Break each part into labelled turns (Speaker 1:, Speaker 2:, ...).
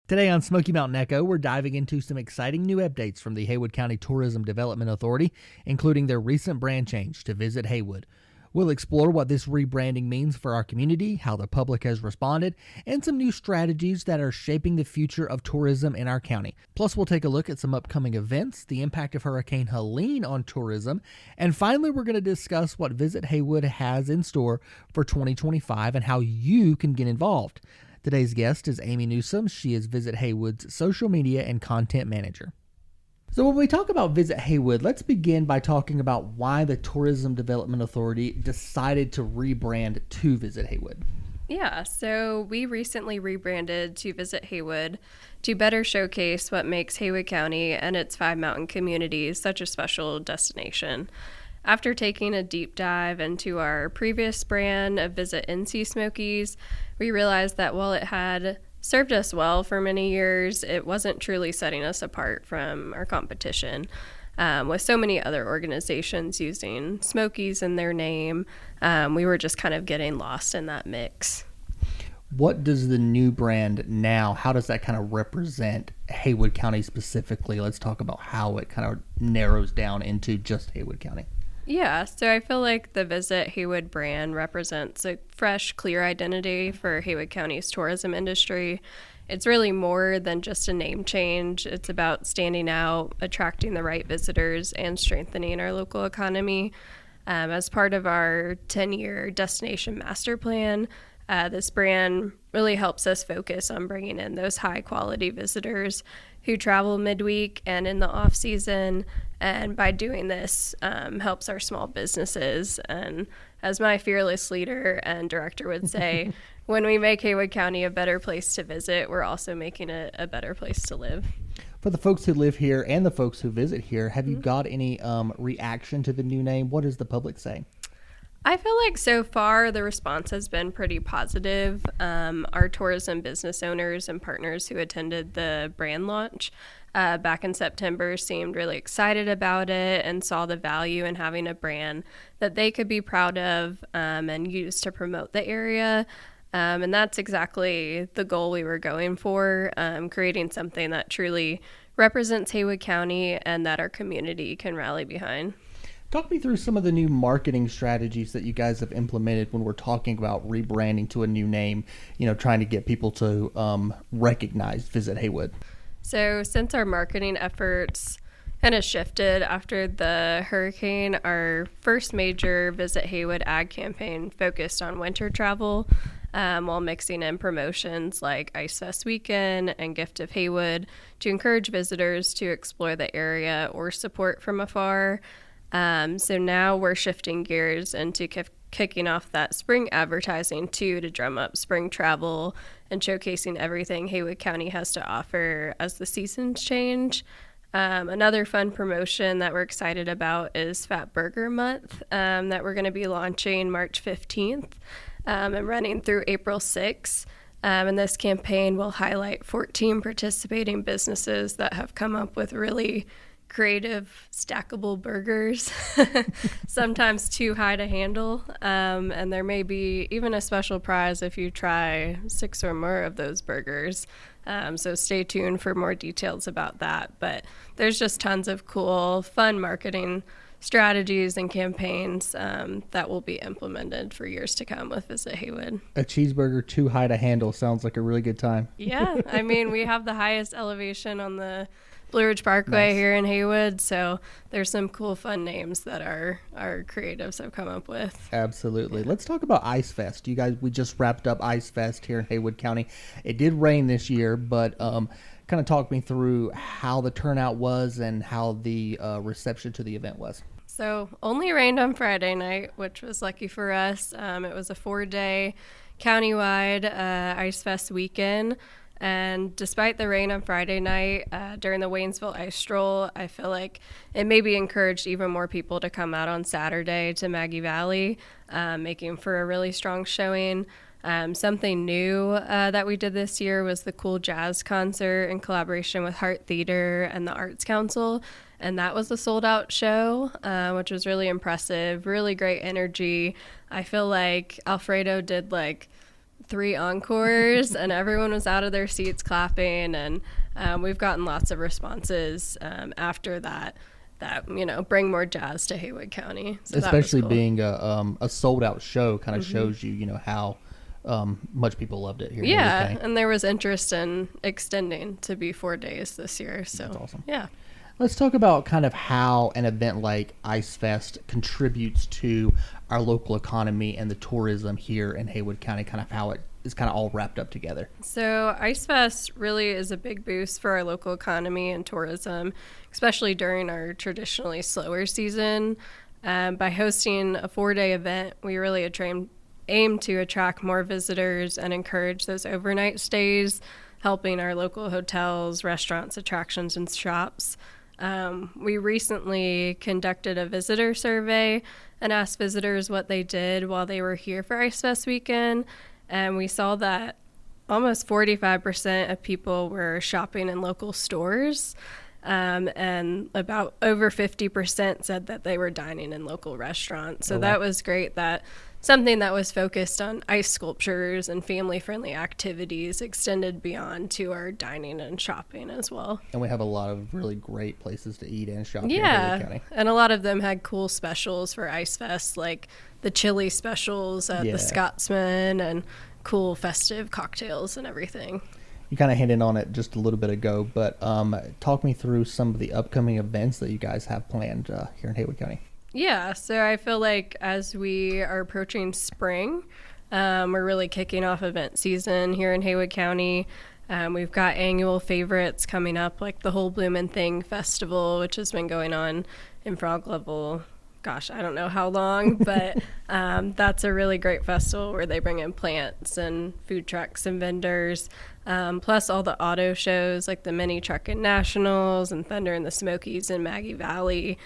Speaker 1: Today on Smoky Mountain Echo, we're diving into some exciting new updates from the Haywood County Tourism Development Authority, including their recent brand change to Visit Haywood. We'll explore what this rebranding means for our community, how the public has responded, and some new strategies that are shaping the future of tourism in our county. Plus, we'll take a look at some upcoming events, the impact of Hurricane Helene on tourism, and finally, we're going to discuss what Visit Haywood has in store for 2025 and how you can get involved. Today's guest is Amy Newsom. She is Visit Haywood's social media and content manager. So when we talk about Visit Haywood, let's begin by talking about why the Tourism Development Authority decided to rebrand to Visit Haywood.
Speaker 2: Yeah, so we recently rebranded to Visit Haywood to better showcase what makes Haywood County and its 5 mountain communities such a special destination. After taking a deep dive into our previous brand of Visit NC Smokies, we realized that while it had served us well for many years, it wasn't truly setting us apart from our competition. With so many other organizations using Smokies in their name, we were just kind of getting lost in that mix.
Speaker 1: What does the new brand now, how does that kind of represent Haywood County specifically? Let's talk about how it kind of narrows down into just Haywood County.
Speaker 2: Yeah, so I feel like the Visit Haywood brand represents a fresh, clear identity for Haywood County's tourism industry. It's really more than just a name change. It's about standing out, attracting the right visitors, and strengthening our local economy. As part of our 10-year destination master plan, this brand really helps us focus on bringing in those high-quality visitors who travel midweek and in the off-season. And by doing this, helps our small businesses. And as my fearless leader and director would say, when we make Haywood County a better place to visit, we're also making it a better place to live.
Speaker 1: For the folks who live here and the folks who visit here, have you got any reaction to the new name? What does the public say?
Speaker 2: I feel like so far the response has been pretty positive. Our tourism business owners and partners who attended the brand launch back in September seemed really excited about it and saw the value in having a brand that they could be proud of and use to promote the area. And that's exactly the goal we were going for, creating something that truly represents Haywood County and that our community can rally behind.
Speaker 1: Talk me through some of the new marketing strategies that you guys have implemented when we're talking about rebranding to a new name, trying to get people to recognize Visit Haywood.
Speaker 2: So since our marketing efforts kind of shifted after the hurricane, our first major Visit Haywood ad campaign focused on winter travel, while mixing in promotions like Ice Fest Weekend and Gift of Haywood to encourage visitors to explore the area or support from afar. So now we're shifting gears into kicking off that spring advertising too, to drum up spring travel and showcasing everything Haywood County has to offer as the seasons change. Another fun promotion that we're excited about is Fat Burger Month that we're going to be launching March 15th and running through April 6th. And this campaign will highlight 14 participating businesses that have come up with really creative stackable burgers, sometimes too high to handle, and there may be even a special prize if you try 6 or more of those burgers, so stay tuned for more details about that. But there's just tons of cool, fun marketing strategies and campaigns that will be implemented for years to come with Visit Haywood.
Speaker 1: A cheeseburger too high to handle sounds like a really good time.
Speaker 2: Yeah, I mean, we have the highest elevation on the Blue Ridge Parkway here in Haywood, so there's some cool, fun names that our creatives have come up with.
Speaker 1: Absolutely. Yeah. Let's talk about Ice Fest. We just wrapped up Ice Fest here in Haywood County. It did rain this year, but kind of talk me through how the turnout was and how the reception to the event was.
Speaker 2: So only rained on Friday night, which was lucky for us. It was a 4-day countywide Ice Fest weekend. And despite the rain on Friday night, during the Waynesville Ice Stroll, I feel like it maybe encouraged even more people to come out on Saturday to Maggie Valley, making for a really strong showing. Something new that we did this year was the Cool Jazz concert in collaboration with Heart Theater and the Arts Council. And that was a sold-out show, which was really impressive, really great energy. I feel like Alfredo did 3 encores, and everyone was out of their seats clapping. And we've gotten lots of responses after that, bring more jazz to Haywood County. So
Speaker 1: especially
Speaker 2: cool.
Speaker 1: Being a sold out show kind of shows you, how much people loved it here.
Speaker 2: Yeah,
Speaker 1: in
Speaker 2: and there was interest in extending to be 4 days this year. So
Speaker 1: that's awesome.
Speaker 2: Yeah.
Speaker 1: Let's talk about kind of how an event like Ice Fest contributes to our local economy and the tourism here in Haywood County, kind of how it is kind of all wrapped up together.
Speaker 2: So Ice Fest really is a big boost for our local economy and tourism, especially during our traditionally slower season. By hosting a 4-day event, we really aim to attract more visitors and encourage those overnight stays, helping our local hotels, restaurants, attractions, and shops. We recently conducted a visitor survey and asked visitors what they did while they were here for Ice Fest weekend, and we saw that almost 45% of people were shopping in local stores, and about over 50% said that they were dining in local restaurants. So that was great that something that was focused on ice sculptures and family-friendly activities extended beyond to our dining and shopping as well.
Speaker 1: And we have a lot of really great places to eat and shop here in Haywood County.
Speaker 2: And a lot of them had cool specials for Ice Fest, like the chili specials at the Scotsman and cool festive cocktails and everything.
Speaker 1: You kind of hinted on it just a little bit ago, but talk me through some of the upcoming events that you guys have planned here in Haywood County.
Speaker 2: Yeah, so I feel like as we are approaching spring, we're really kicking off event season here in Haywood County. We've got annual favorites coming up, like the Whole Bloomin' Thing Festival, which has been going on in Frog Level. Gosh, I don't know how long, but that's a really great festival where they bring in plants and food trucks and vendors, plus all the auto shows like the Mini Truckin' Nationals and Thunder in the Smokies in Maggie Valley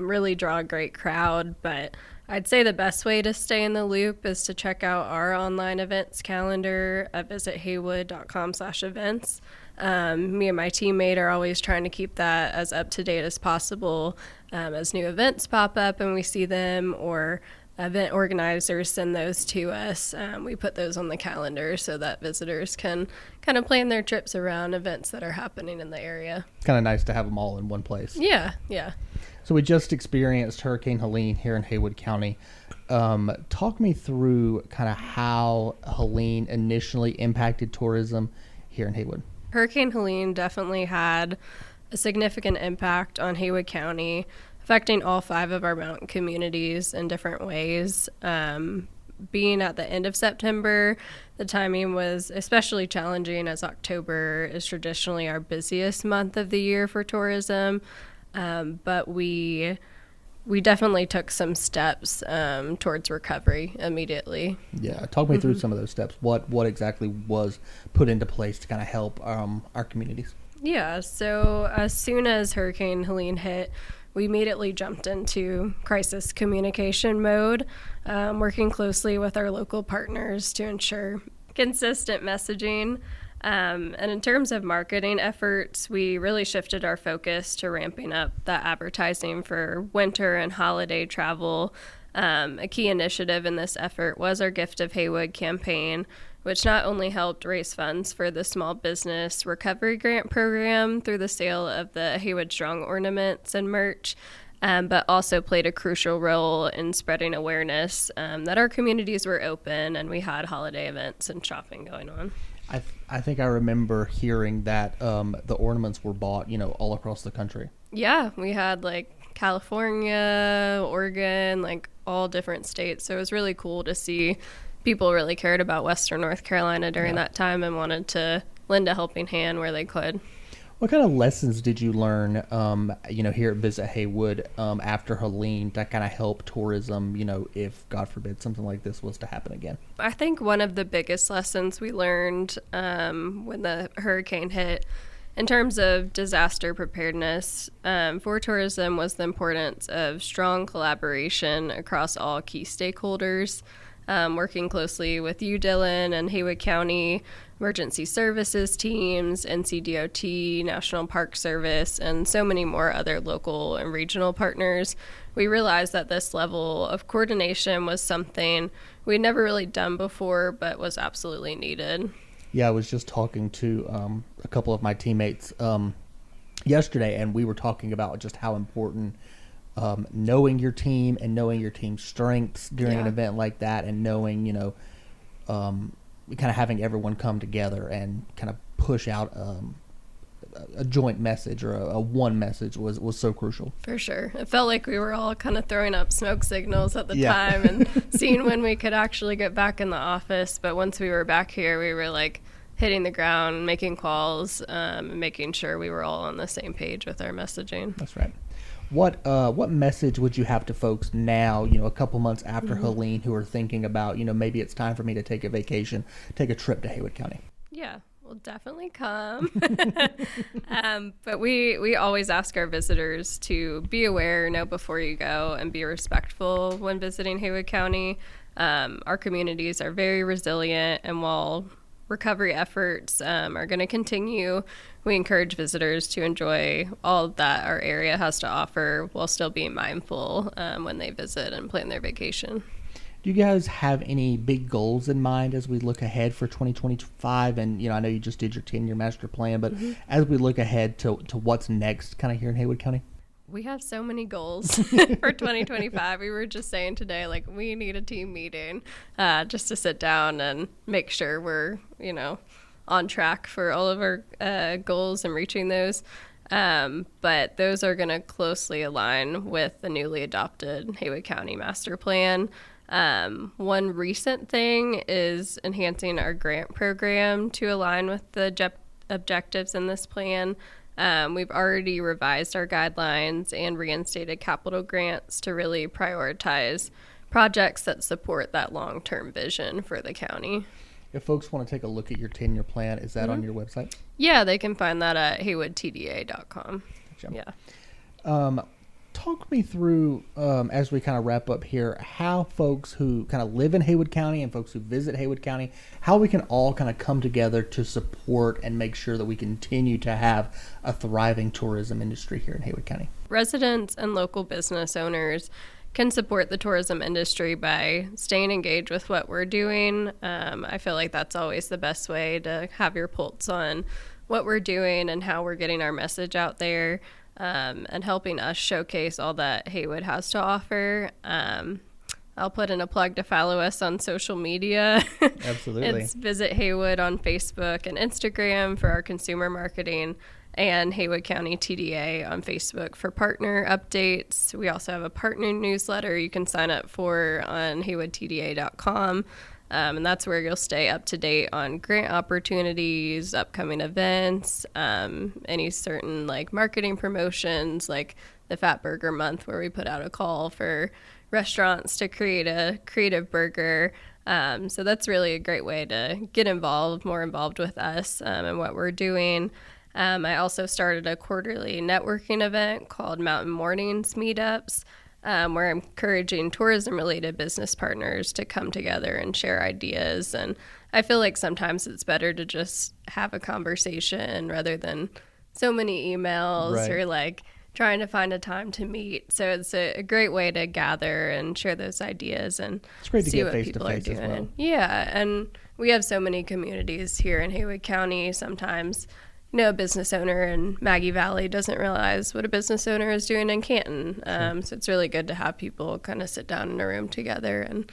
Speaker 2: really draw a great crowd. But I'd say the best way to stay in the loop is to check out our online events calendar at visithaywood.com/events. Me and my teammate are always trying to keep that as up to date as possible as new events pop up and we see them, or event organizers send those to us. We put those on the calendar so that visitors can kind of plan their trips around events that are happening in the area.
Speaker 1: It's kind of nice to have them all in one place.
Speaker 2: Yeah.
Speaker 1: So we just experienced Hurricane Helene here in Haywood County. Talk me through kind of how Helene initially impacted tourism here in Haywood.
Speaker 2: Hurricane Helene definitely had a significant impact on Haywood County, affecting all 5 of our mountain communities in different ways. Being at the end of September, the timing was especially challenging as October is traditionally our busiest month of the year for tourism. But we definitely took some steps towards recovery immediately.
Speaker 1: Yeah, talk me through some of those steps. What exactly was put into place to kind of help our communities?
Speaker 2: Yeah, so as soon as Hurricane Helene hit, we immediately jumped into crisis communication mode, working closely with our local partners to ensure consistent messaging. And in terms of marketing efforts, we really shifted our focus to ramping up the advertising for winter and holiday travel. A key initiative in this effort was our Gift of Haywood campaign, which not only helped raise funds for the Small Business Recovery Grant Program through the sale of the Haywood Strong ornaments and merch, but also played a crucial role in spreading awareness that our communities were open and we had holiday events and shopping going on.
Speaker 1: I think I remember hearing that the ornaments were bought, all across the country.
Speaker 2: Yeah, we had like California, Oregon, like all different states. So it was really cool to see people really cared about Western North Carolina during that time and wanted to lend a helping hand where they could.
Speaker 1: What kind of lessons did you learn, here at Visit Haywood after Helene to kind of help tourism, if, God forbid, something like this was to happen again?
Speaker 2: I think one of the biggest lessons we learned when the hurricane hit in terms of disaster preparedness for tourism was the importance of strong collaboration across all key stakeholders. working closely with you, Dylan, and Haywood County Emergency Services teams, NCDOT, National Park Service, and so many more other local and regional partners. We realized that this level of coordination was something we'd never really done before, but was absolutely needed.
Speaker 1: Yeah, I was just talking to a couple of my teammates yesterday, and we were talking about just how important knowing your team and knowing your team's strengths during an event like that, and knowing, kind of having everyone come together and kind of push out a joint message or a one message was so crucial.
Speaker 2: For sure. It felt like we were all kind of throwing up smoke signals at the time and seeing when we could actually get back in the office. But once we were back here, we were like hitting the ground, making calls, and making sure we were all on the same page with our messaging.
Speaker 1: That's right. What message would you have to folks now, a couple months after Helene, who are thinking about, maybe it's time for me to take a vacation, take a trip to Haywood County?
Speaker 2: Yeah, we'll definitely come. But we always ask our visitors to be aware, know before you go, and be respectful when visiting Haywood County. Our communities are very resilient, and while recovery efforts are going to continue, we encourage visitors to enjoy all that our area has to offer while still being mindful when they visit and plan their vacation.
Speaker 1: Do you guys have any big goals in mind as we look ahead for 2025? And, I know you just did your 10-year master plan, but as we look ahead to what's next kind of here in Haywood County?
Speaker 2: We have so many goals for 2025. We were just saying today, we need a team meeting just to sit down and make sure we're, on track for all of our goals and reaching those. But those are going to closely align with the newly adopted Haywood County Master Plan. One recent thing is enhancing our grant program to align with the objectives in this plan. We've already revised our guidelines and reinstated capital grants to really prioritize projects that support that long-term vision for the county.
Speaker 1: If folks want to take a look at your 10-year plan, is that on your website?
Speaker 2: Yeah, they can find that at haywoodtda.com.
Speaker 1: Gotcha. Yeah. Talk me through, as we kind of wrap up here, how folks who kind of live in Haywood County and folks who visit Haywood County, how we can all kind of come together to support and make sure that we continue to have a thriving tourism industry here in Haywood County.
Speaker 2: Residents and local business owners can support the tourism industry by staying engaged with what we're doing. I feel like that's always the best way to have your pulse on what we're doing and how we're getting our message out there. And helping us showcase all that Haywood has to offer. I'll put in a plug to follow us on social media.
Speaker 1: Absolutely.
Speaker 2: It's Visit Haywood on Facebook and Instagram for our consumer marketing, and Haywood County TDA on Facebook for partner updates. We also have a partner newsletter you can sign up for on haywoodtda.com. And that's where you'll stay up to date on grant opportunities, upcoming events, any certain marketing promotions, like the Fat Burger Month, where we put out a call for restaurants to create a creative burger. So that's really a great way to get more involved with us and what we're doing. I also started a quarterly networking event called Mountain Mornings Meetups, where I'm encouraging tourism-related business partners to come together and share ideas. And I feel like sometimes it's better to just have a conversation rather than so many emails or trying to find a time to meet. So it's a great way to gather and share those ideas and
Speaker 1: it's great to
Speaker 2: see
Speaker 1: get
Speaker 2: what
Speaker 1: face
Speaker 2: people
Speaker 1: to
Speaker 2: are
Speaker 1: face
Speaker 2: doing.
Speaker 1: as well.
Speaker 2: Yeah, and we have so many communities here in Haywood County. Sometimes a business owner in Maggie Valley doesn't realize what a business owner is doing in Canton. So it's really good to have people kind of sit down in a room together and,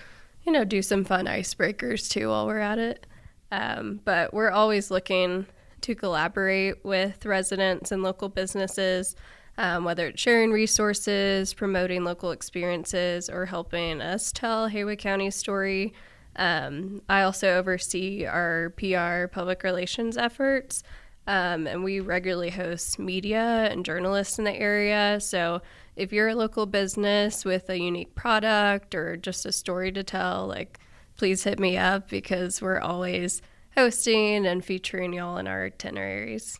Speaker 2: do some fun icebreakers too while we're at it. But we're always looking to collaborate with residents and local businesses, whether it's sharing resources, promoting local experiences, or helping us tell Haywood County's story. I also oversee our PR public relations efforts. And we regularly host media and journalists in the area. So if you're a local business with a unique product or just a story to tell, please hit me up because we're always hosting and featuring y'all in our itineraries.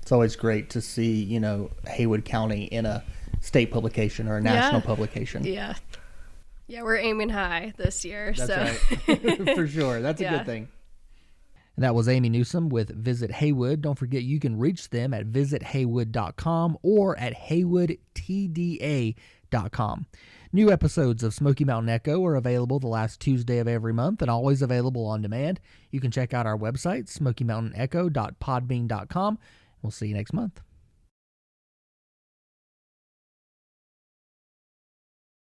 Speaker 1: It's always great to see, Haywood County in a state publication or a national publication.
Speaker 2: Yeah. Yeah, we're aiming high this year.
Speaker 1: That's
Speaker 2: so.
Speaker 1: right. For sure. That's a good thing. And that was Amy Newsom with Visit Haywood. Don't forget you can reach them at visithaywood.com or at haywoodtda.com. New episodes of Smoky Mountain Echo are available the last Tuesday of every month and always available on demand. You can check out our website, smokymountainecho.podbean.com. We'll see you next month.